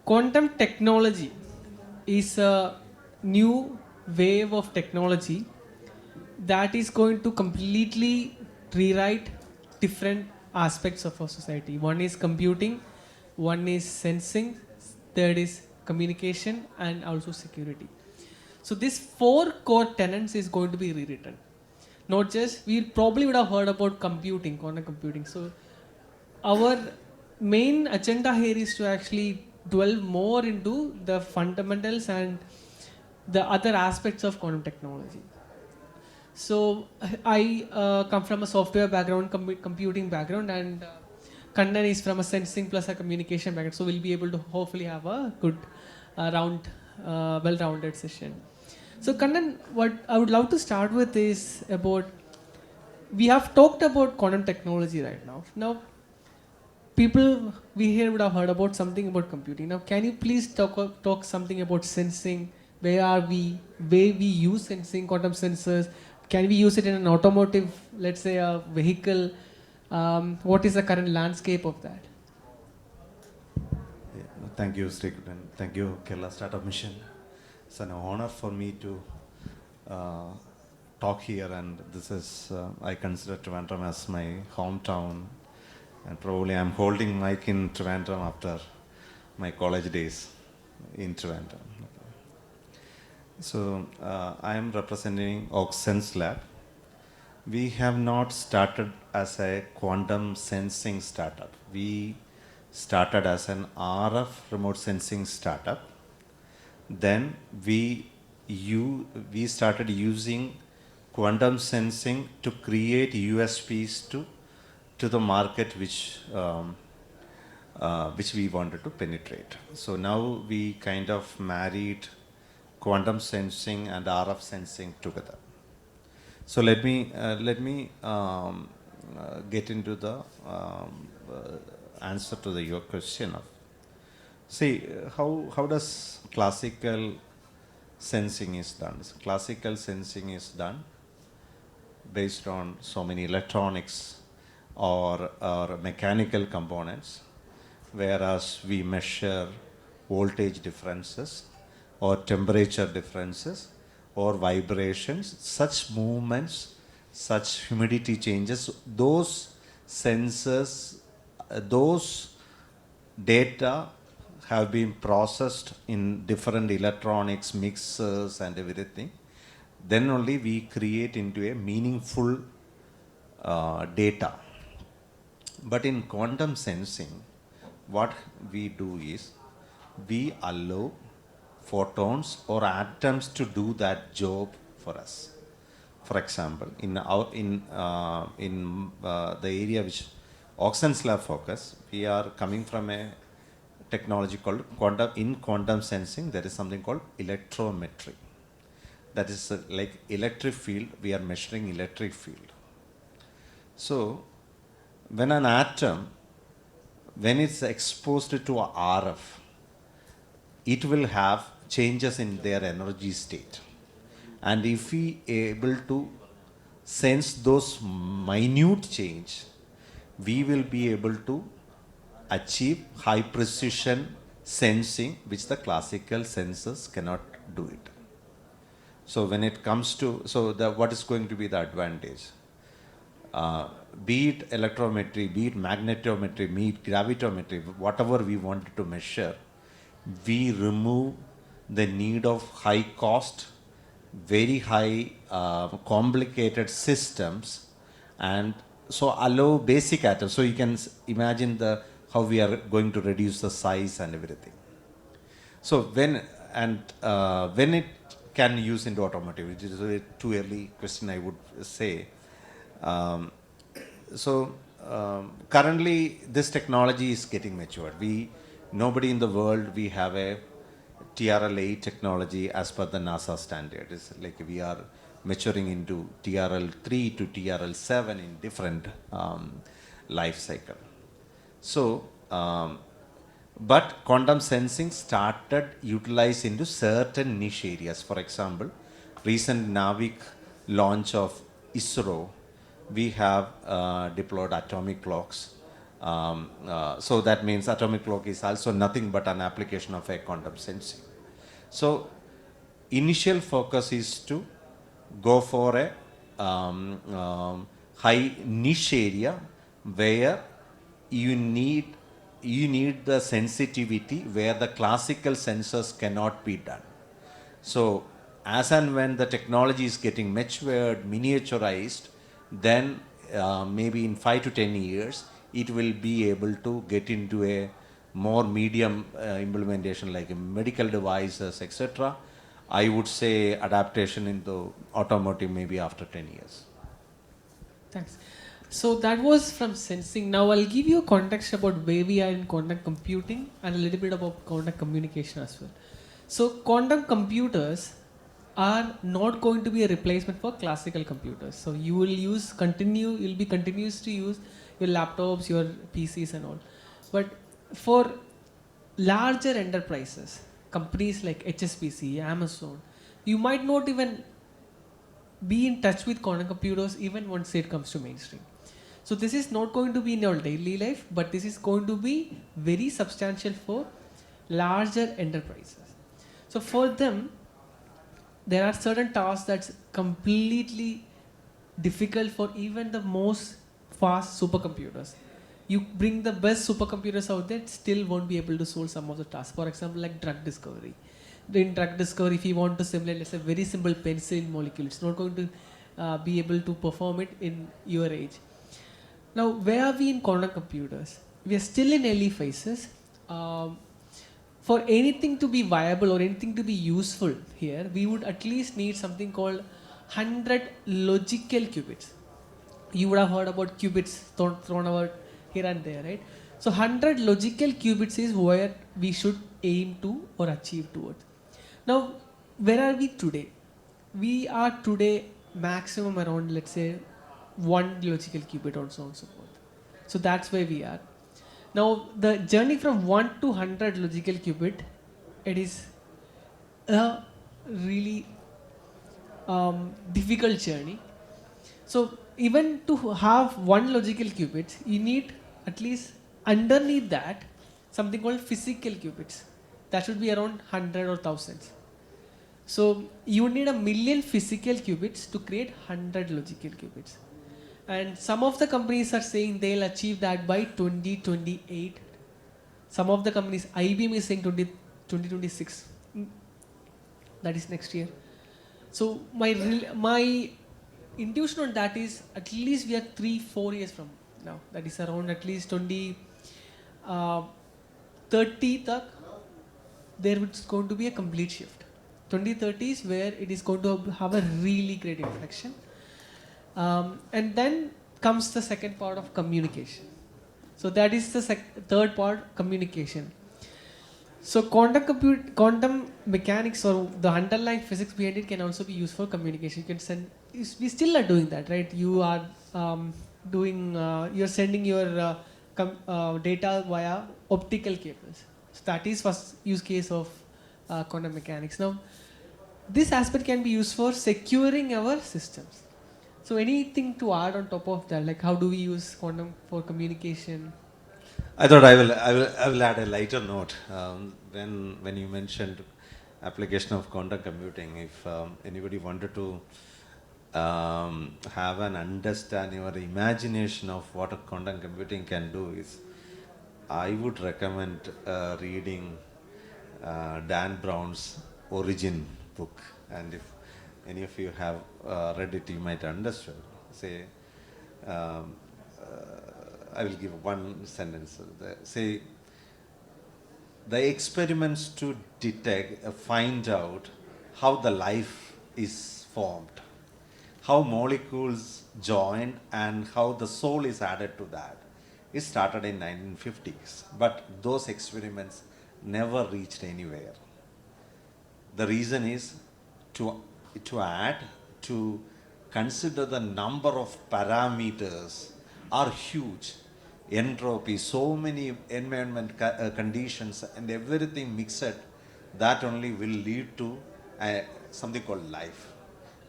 quantum technology is a new wave of technology that is going to completely rewrite different aspects of our society. One is computing, one is sensing, third is communication, and also security. So these four core tenets is going to be rewritten. Not just, we probably would have heard about computing, quantum computing. So our main agenda here is to actually delve more into the fundamentals and the other aspects of quantum technology. So I come from a software background, computing background, and Kannan is from a sensing plus a communication background. So we'll be able to hopefully have a good well-rounded session. So Kannan, what I would love to start with is about, we have talked about quantum technology right now. Now, people we here would have heard about something about computing. Now, can you please talk something about sensing? Where are we? Where we use sensing, quantum sensors? Can we use it in an automotive, let's say a vehicle? What is the current landscape of that? Yeah, thank you, Sreekuttan. Thank you, Kerala Startup Mission. It's an honor for me to talk here, and this is, I consider Trivandrum as my hometown, and probably I'm holding mic in Trivandrum after my college days in Trivandrum. So I am representing Augsense lab. We have not started as a quantum sensing startup. We started as an RF remote sensing startup. Then we started using quantum sensing to create USPs to the market which we wanted to penetrate. So now we kind of married quantum sensing and RF sensing together. So let me get into the answer to your question of, see, how does classical sensing is done? Classical sensing is done based on so many electronics or mechanical components, whereas we measure voltage differences or temperature differences or vibrations, such movements, such humidity changes, those sensors, those data have been processed in different electronics, mixers and everything. Then only we create into a meaningful data. But in quantum sensing, what we do is, we allow photons or atoms to do that job for us. For example, in the area which Augsense lab focus, we are coming from a technology called quantum. In quantum sensing, there is something called electrometry. That is like electric field. We are measuring electric field. So when an atom, when it's exposed to a RF, it will have changes in their energy state. And if we able to sense those minute change, we will be able to achieve high precision sensing, which the classical sensors cannot do it. So when it comes to, what is going to be the advantage? Be it electrometry, be it magnetometry, be it gravitometry, whatever we wanted to measure, we remove the need of high cost, very high complicated systems, and so allow basic atoms. So you can imagine how we are going to reduce the size and everything. So when it can use into automotive, which is a too early question, I would say. Currently this technology is getting matured. Nobody in the world, we have a TRL-8 technology as per the NASA standard. It's like we are maturing into TRL-3 to TRL-7 in different life cycle. So, but quantum sensing started utilized into certain niche areas. For example, recent Navik launch of ISRO, we have deployed atomic clocks So that means atomic clock is also nothing but an application of a quantum sensing. So initial focus is to go for a high niche area where you need the sensitivity where the classical sensors cannot be done. So as and when the technology is getting matured, miniaturized, then maybe in 5 to 10 years, it will be able to get into a more medium implementation like medical devices, etc. I would say adaptation into automotive maybe after 10 years. Thanks. So that was from sensing. Now I'll give you a context about where we are in quantum computing and a little bit about quantum communication as well. So quantum computers are not going to be a replacement for classical computers. So you will you'll be continuous to use your laptops, your PCs and all. But for larger enterprises, companies like HSBC, Amazon, you might not even be in touch with quantum computers even once it comes to mainstream. So this is not going to be in your daily life, but this is going to be very substantial for larger enterprises. So for them, there are certain tasks that's completely difficult for even the most fast supercomputers. You bring the best supercomputers out there, still won't be able to solve some of the tasks. For example, like drug discovery. In drug discovery, if you want to simulate, let's say, very simple penicillin molecule, it's not going to be able to perform it in your age. Now, where are we in quantum computers? We are still in early phases. For anything to be viable or anything to be useful here, we would at least need something called 100 logical qubits. You would have heard about qubits thrown about here and there, right? So 100 logical qubits is where we should aim to or achieve towards. Now, where are we today? We are today maximum around, let's say, 1 logical qubit or so on and so forth. So that's where we are. Now, the journey from 1 to 100 logical qubit, it is a really difficult journey. So even to have 1 logical qubit, you need at least underneath that something called physical qubits. That should be around 100 or thousands. So you need 1,000,000 physical qubits to create 100 logical qubits. And some of the companies are saying they'll achieve that by 2028. Some of the companies, IBM is saying 2026. That is next year. So my intuition on that is at least we are 3-4 years from now. That is around at least 2030 there is going to be a complete shift. 2030 is where it is going to have a really great inflection. And then comes the second part of communication. So that is the third part, communication. So quantum mechanics or the underlying physics behind it can also be used for communication. You can send. We still are doing that, right? You are you're sending your data via optical cables. So that is first use case of quantum mechanics. Now, this aspect can be used for securing our systems. So anything to add on top of that, like how do we use quantum for communication? I thought I will add a lighter note. When you mentioned application of quantum computing, if anybody wanted to have an understanding or imagination of what a quantum computing can do, is I would recommend reading Dan Brown's Origin book, and if any of you have read it, you might understand. Say, I will give one sentence. Say, the experiments to detect, find out how the life is formed, how molecules join, and how the soul is added to that. It started in 1950s, but those experiments never reached anywhere. The reason is to consider the number of parameters are huge. Entropy, so many environment conditions and everything mixed, that only will lead to something called life.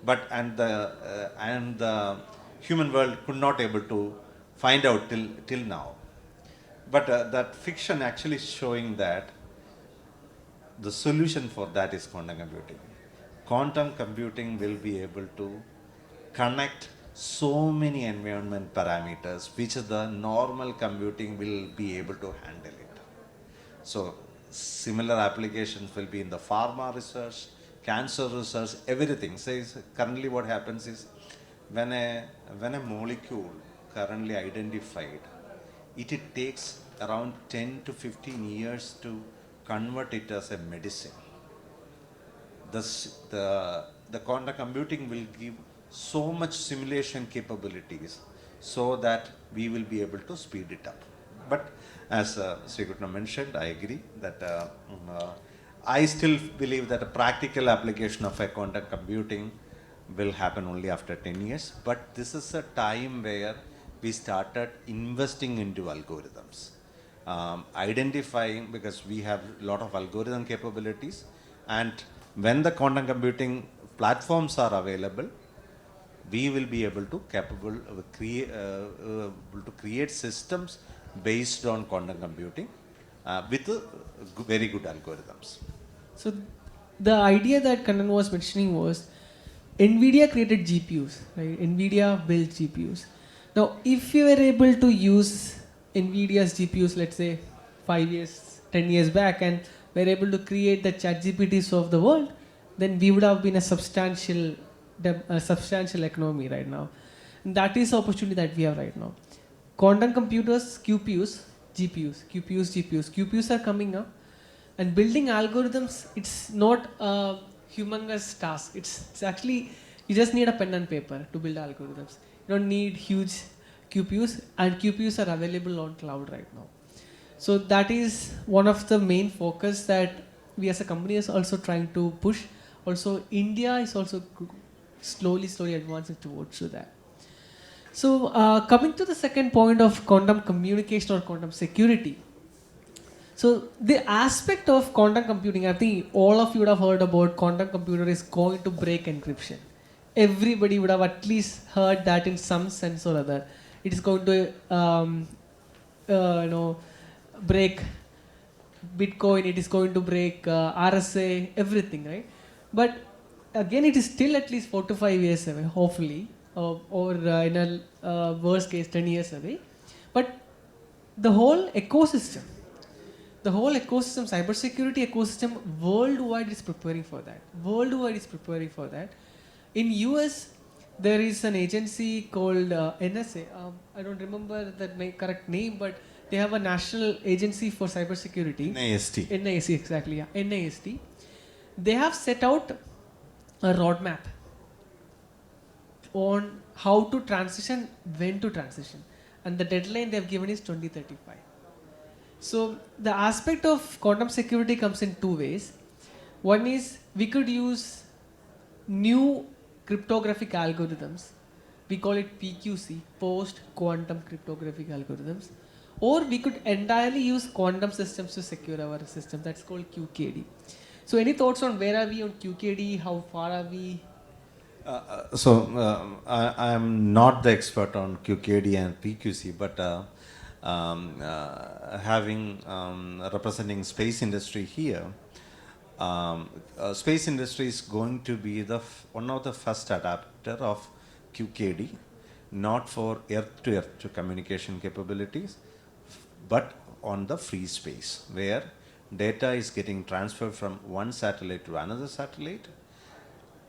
But and the human world could not able to find out till now. But that fiction actually showing that the solution for that is quantum computing. Quantum computing will be able to connect so many environment parameters which the normal computing will be able to handle it. So similar applications will be in the pharma research, cancer research, everything. So currently what happens is when a molecule currently identified, it takes around 10 to 15 years to convert it as a medicine. The quantum computing will give so much simulation capabilities so that we will be able to speed it up. But as Sreekuttan mentioned, I agree that I still believe that a practical application of a quantum computing will happen only after 10 years. But this is a time where we started investing into algorithms. Identifying, because we have a lot of algorithm capabilities, and when the quantum computing platforms are available, we will be able to create systems based on quantum computing with very good algorithms. So the idea that Kannan was mentioning was NVIDIA created GPUs, right? NVIDIA built GPUs. Now, if you were able to use NVIDIA's GPUs, let's say 5 years, 10 years back, and were able to create the chat GPTs of the world, then we would have been a substantial economy right now. And that is the opportunity that we have right now. Quantum computers, QPUs, GPUs, QPUs, GPUs. QPUs are coming up, and building algorithms, it's not a humongous task. It's actually, you just need a pen and paper to build algorithms. You don't need huge QPUs, and QPUs are available on cloud right now. So that is one of the main focus that we as a company is also trying to push. Also, India is also slowly advancing towards that. So coming to the second point of quantum communication or quantum security. So the aspect of quantum computing, I think all of you would have heard about quantum computer is going to break encryption. Everybody would have at least heard that in some sense or other. It is going to break Bitcoin, it is going to break RSA, everything, right? But again, it is still at least 4 to 5 years away, hopefully, or in a worst case, 10 years away. But the whole ecosystem, cybersecurity ecosystem worldwide is preparing for that. In US, there is an agency called NSA. I don't remember the correct name, but they have a national agency for cybersecurity. NIST, exactly, yeah. NIST. They have set out a roadmap on how to transition, when to transition. And the deadline they've given is 2035. So the aspect of quantum security comes in two ways. One is we could use new cryptographic algorithms. We call it PQC, post quantum cryptographic algorithms. Or we could entirely use quantum systems to secure our system. That's called QKD. So any thoughts on where are we on QKD? How far are we? I am not the expert on QKD and PQC, but having representing space industry here, space industry is going to be one of the first adapter of QKD, not for earth-to-earth communication capabilities, but on the free space, where data is getting transferred from one satellite to another satellite.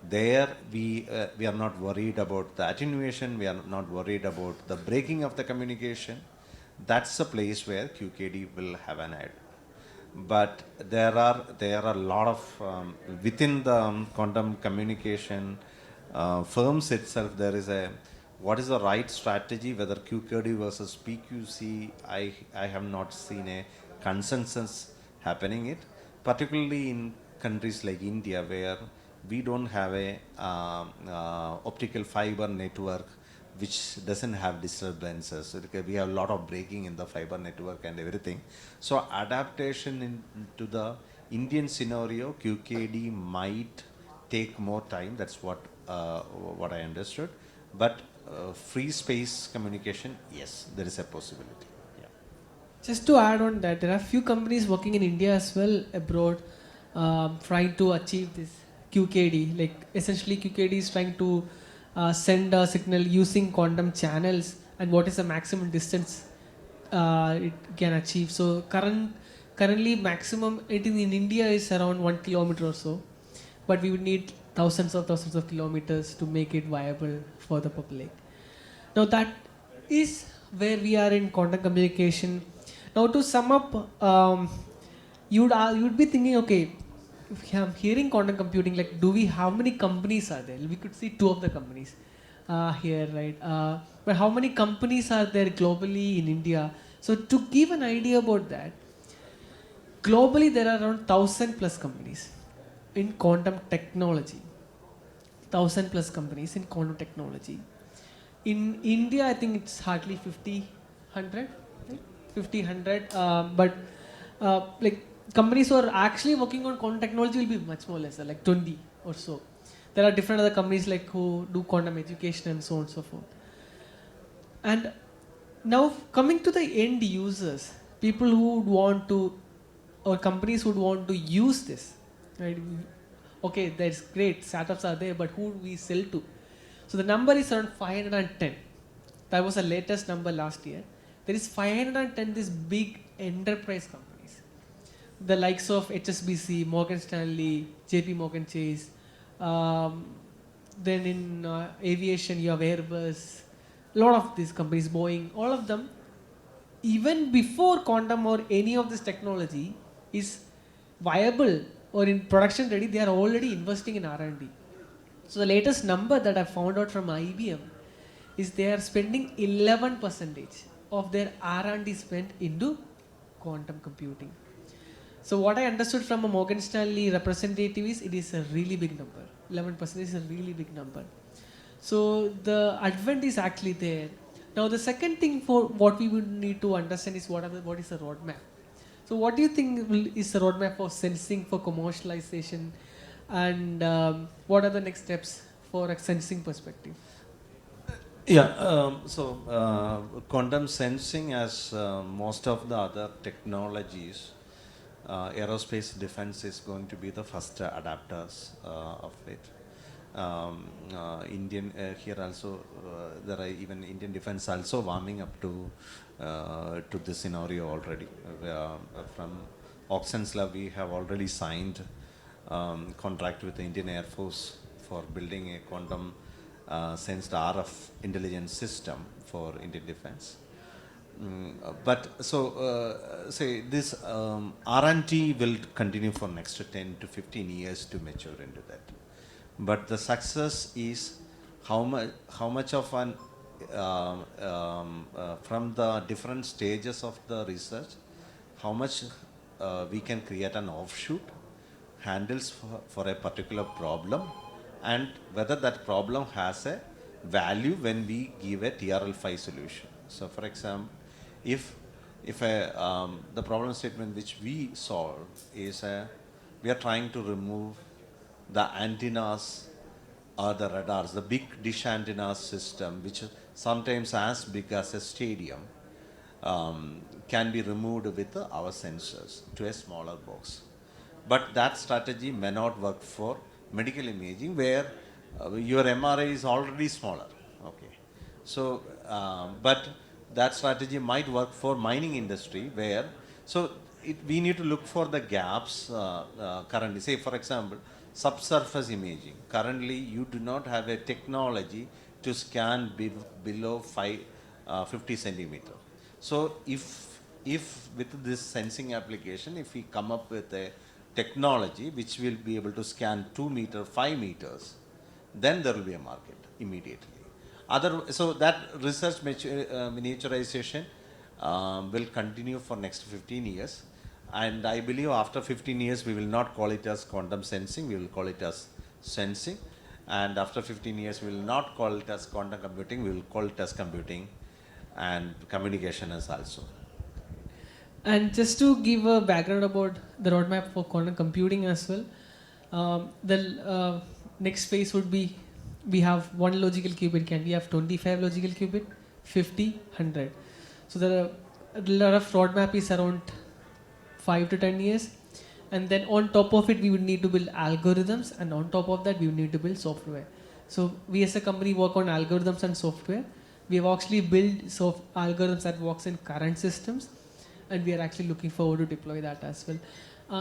There we are not worried about the attenuation, we are not worried about the breaking of the communication. That's a place where QKD will have an add. But there are a lot of within the quantum communication firms itself, there is what is the right strategy, whether QKD versus PQC. I have not seen a consensus happening it, particularly in countries like India, where we don't have a optical fiber network which doesn't have disturbances. We have a lot of breaking in the fiber network and everything. So adaptation into the Indian scenario, QKD might take more time. That's what I understood. But free space communication, yes, there is a possibility. Yeah. Just to add on that, there are few companies working in India as well abroad, trying to achieve this QKD. Like essentially, QKD is trying to send a signal using quantum channels and what is the maximum distance it can achieve. So currently maximum it in India is around 1 kilometer or so, but we would need thousands of kilometers to make it viable for the public. Now that is where we are in quantum communication. Now to sum up, you'd be thinking, okay, if I'm hearing quantum computing, like, do we? How many companies are there? We could see two of the companies here, right? But how many companies are there globally in India? So to give an idea about that, globally there are around 1,000 plus companies in quantum technology. 1,000 plus companies in quantum technology. In India, I think it's hardly 50, 100, right? 50, 100. But like companies who are actually working on quantum technology will be much more lesser, like 20 or so. There are different other companies like who do quantum education and so on and so forth. And now coming to the end users, people who would want to, or companies would want to use this, right? Okay, that's great, startups are there, but who do we sell to? So the number is around 510. That was the latest number last year. There is 510 these big enterprise companies. The likes of HSBC, Morgan Stanley, JP Morgan Chase. Then in aviation, you have Airbus. A lot of these companies, Boeing, all of them, even before quantum or any of this technology is viable or in production ready, they are already investing in R&D. So the latest number that I found out from IBM is they are spending 11% of their R&D spent into quantum computing. So what I understood from a Morgan Stanley representative is it is a really big number. 11% is a really big number. So the advent is actually there. Now the second thing for what we would need to understand is what is the roadmap. So what do you think is the roadmap for sensing, for commercialization, and what are the next steps for a sensing perspective? Yeah, quantum sensing, as most of the other technologies, aerospace defense is going to be the first adapters of it. Indian here also there are even Indian defense also warming up to this scenario already. From Augsense lab we have already signed contract with the Indian Air Force for building a quantum sensed RF intelligence system for Indian defense. But so say this R&D will continue for next 10 to 15 years to mature into that. But the success is how much of an from the different stages of the research, how much we can create an offshoot handles for a particular problem, and whether that problem has a value when we give a TRL5 solution. So for example, if the problem statement which we solve is we are trying to remove the antennas or the radars, the big dish antenna system, which is sometimes as big as a stadium, can be removed with our sensors to a smaller box. But that strategy may not work for medical imaging, where your MRI is already smaller. Okay, so but that strategy might work for mining industry, where we need to look for the gaps currently. Say for example, subsurface imaging. Currently, you do not have a technology to scan below 50 centimeter. So if with this sensing application, if we come up with a technology which will be able to scan 2 meters, 5 meters, then there will be a market immediately. So that research miniaturization will continue for next 15 years. And I believe after 15 years, we will not call it as quantum sensing, we will call it as sensing. And after 15 years, we will not call it as quantum computing, we will call it as computing, and communication as also. And just to give a background about the roadmap for quantum computing as well, the next phase would be, we have 1 logical qubit, can we have 25 logical qubit, 50, 100. So there are a lot of roadmap is around 5 to 10 years. And then on top of it, we would need to build algorithms, and on top of that, we would need to build software. So we as a company work on algorithms and software. We have actually built algorithms that works in current systems, and we are actually looking forward to deploy that as well.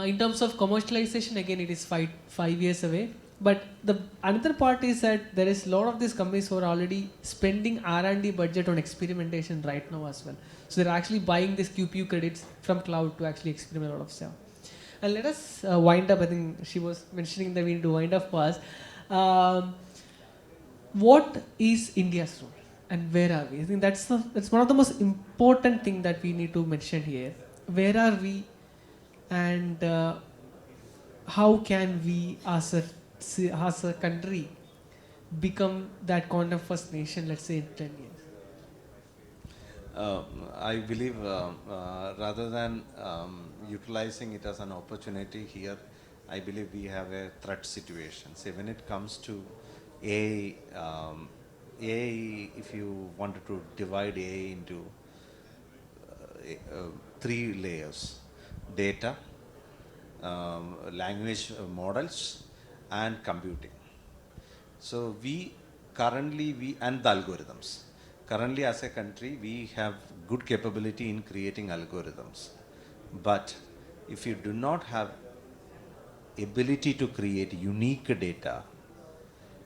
In terms of commercialization, again, it is five years away. But the another part is that there is a lot of these companies who are already spending R&D budget on experimentation right now as well. So they're actually buying these QPU credits from cloud to actually experiment a lot of stuff. And let us wind up. I think she was mentioning that we need to wind up fast. What is India's role, and where are we? I think that's one of the most important thing that we need to mention here. Where are we, and how can we as a country become that quantum first nation? Let's say in 10 years. I believe rather than utilizing it as an opportunity here, I believe we have a threat situation. Say when it comes to AI, if you wanted to divide AI into three layers: data, language models, and computing. So currently and the algorithms. Currently, as a country, we have good capability in creating algorithms. But if you do not have ability to create unique data,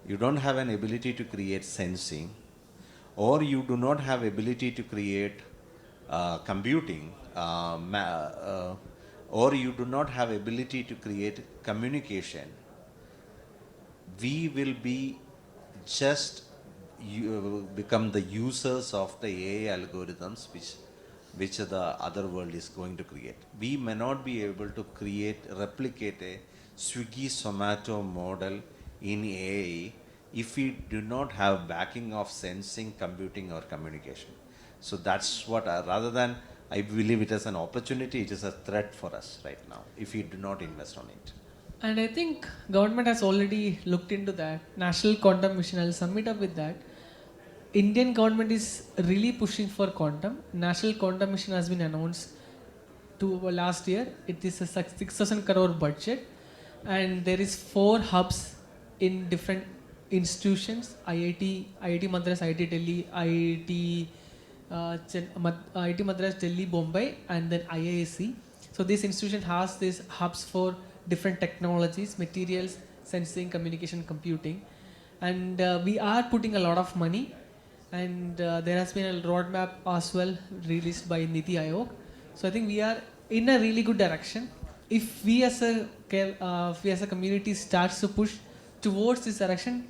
you don't have an ability to create sensing, or you do not have ability to create computing, or you do not have ability to create communication, we will be just become the users of the AI algorithms which the other world is going to create. We may not be able to replicate a Swiggy Zomato model in AI if we do not have backing of sensing, computing, or communication. So that's what, rather than I believe it as an opportunity, it is a threat for us right now if we do not invest on it. And I think government has already looked into that. National Quantum Mission, I'll sum it up with that. Indian government is really pushing for quantum. National Quantum Mission has been announced to last year. It is a 6,000 crore budget, and there is 4 hubs in different institutions: IIT Madras, IIT Delhi, IIT Madras, Delhi, Bombay, and then IISc. So this institution has these hubs for different technologies, materials, sensing, communication, computing, and we are putting a lot of money. And there has been a roadmap as well released by Niti Aayog. So I think we are in a really good direction. If we as a community starts to push towards this direction,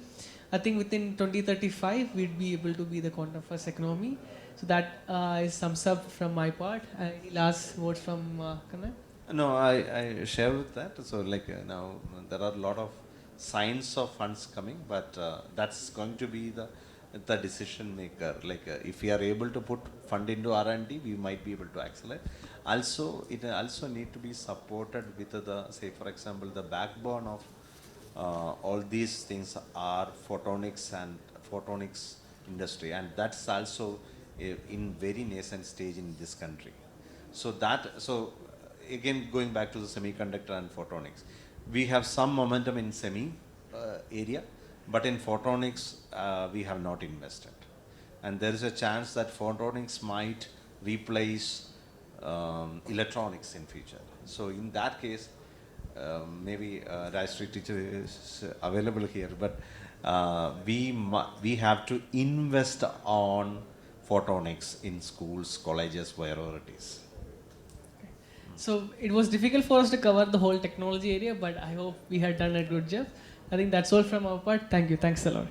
I think within 2035 we'd be able to be the quantum first economy. So that is sums up from my part. Any last words from Kannan? No, I share with that. So now there are a lot of signs of funds coming, but that's going to be the decision maker. If we are able to put fund into R&D, we might be able to accelerate. Also, it also need to be supported with say for example, the backbone of all these things are photonics and photonics industry, and that's also in very nascent stage in this country. So again, going back to the semiconductor and photonics, we have some momentum in semi area, but in photonics we have not invested, and there is a chance that photonics might replace electronics in future. So in that case, maybe Rajshri teacher is available here, but we have to invest on photonics in schools, colleges, wherever it is. So it was difficult for us to cover the whole technology area, but I hope we had done a good job. I think that's all from our part. Thank you. Thanks a lot.